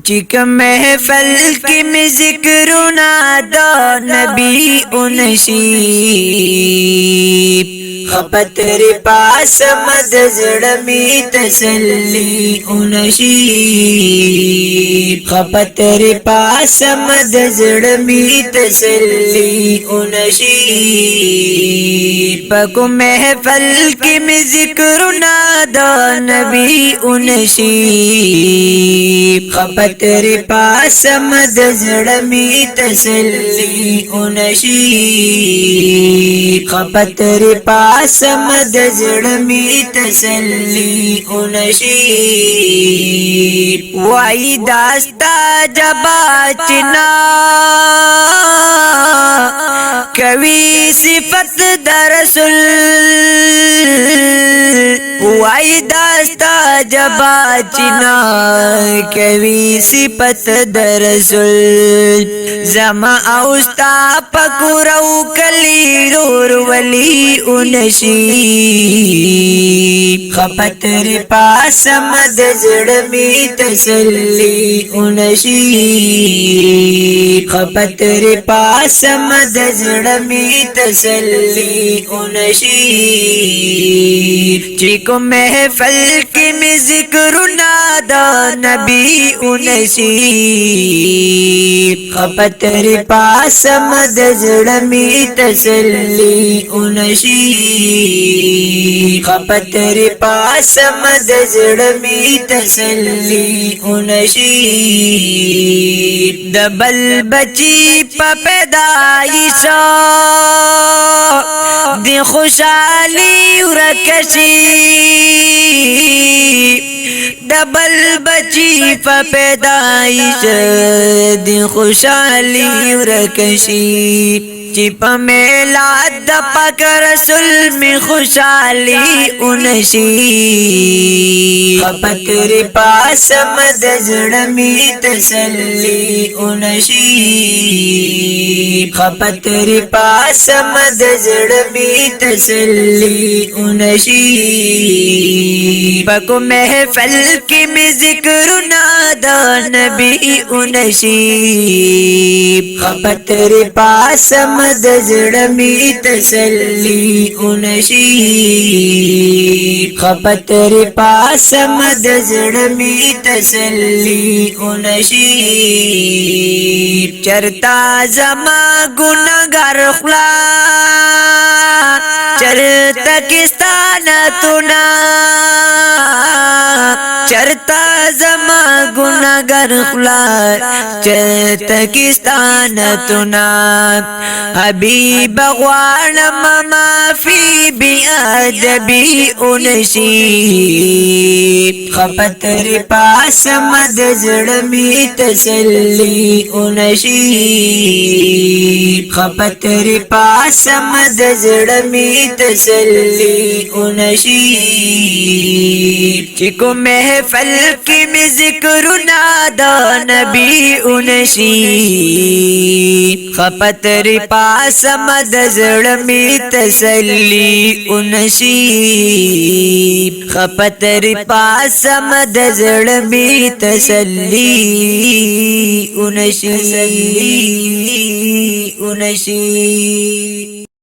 चिक महफल की में जिक्रुना दा नबी उनशी खपतर पास मद जड़मी तसल्ली उनशी खपतर पास मद जड़मी तसल्ली उनशी पको महफल की में जिक्रुना दा नबी उनशी खपतर पास मद जड़मी तसल्ली उनशी खपतर पास मद जड़मी तसल्ली उनशी वाई दास्ता जबाचना कवि सिफत दरसुल वाई दास्ता जबाचना कवि सिफत दरसुल जमा औस्ता पकुरऊ कली रोर वली उनशी खपतर पास मद जड़मी तसल्ली उनशी खपतर पास मद जड़मी तसल्ली उनशी चिको महफल की में जिक्रुना दा नबी उनशी खपतर पास मद जड़मी तसल्ली उनशी खपतर पास मद जड़मी तसल्ली उनशी दबल बची पैदाइशा दी खुशाली उरकशी डबल बची पैदाइश दी खुशाली उरकशी चिप मेला दपा कर रसूल में खुशाली उनशी खपतर पास मद जड़मी तसल्ली उनशी खपतर पास मद जड़मी तसल्ली उनशी पको महफल की में जिक्रुना दा नबी उनशी खपतर पास मद जड़मी तसल्ली उनशी खपतर पास मद जड़मी तसल्ली उनशी चरता जमा गुनहगार खुला चरता किस्तान तुना चरता जमा गुनहगार खुला चरता किस्तान तुना हबीब गवान माफी बिअदबी उनशी खपतर पास मद जड़मी तसल्ली उनशी खपतर पास मद जड़मी तसल्ली उनशी चिको महफल की में जिक्रुना दा नबी उनशी खपतर पास मद जड़मी तसल्ली उनशी खपतर पास मद जड़मी तसल्ली उनशी उनशी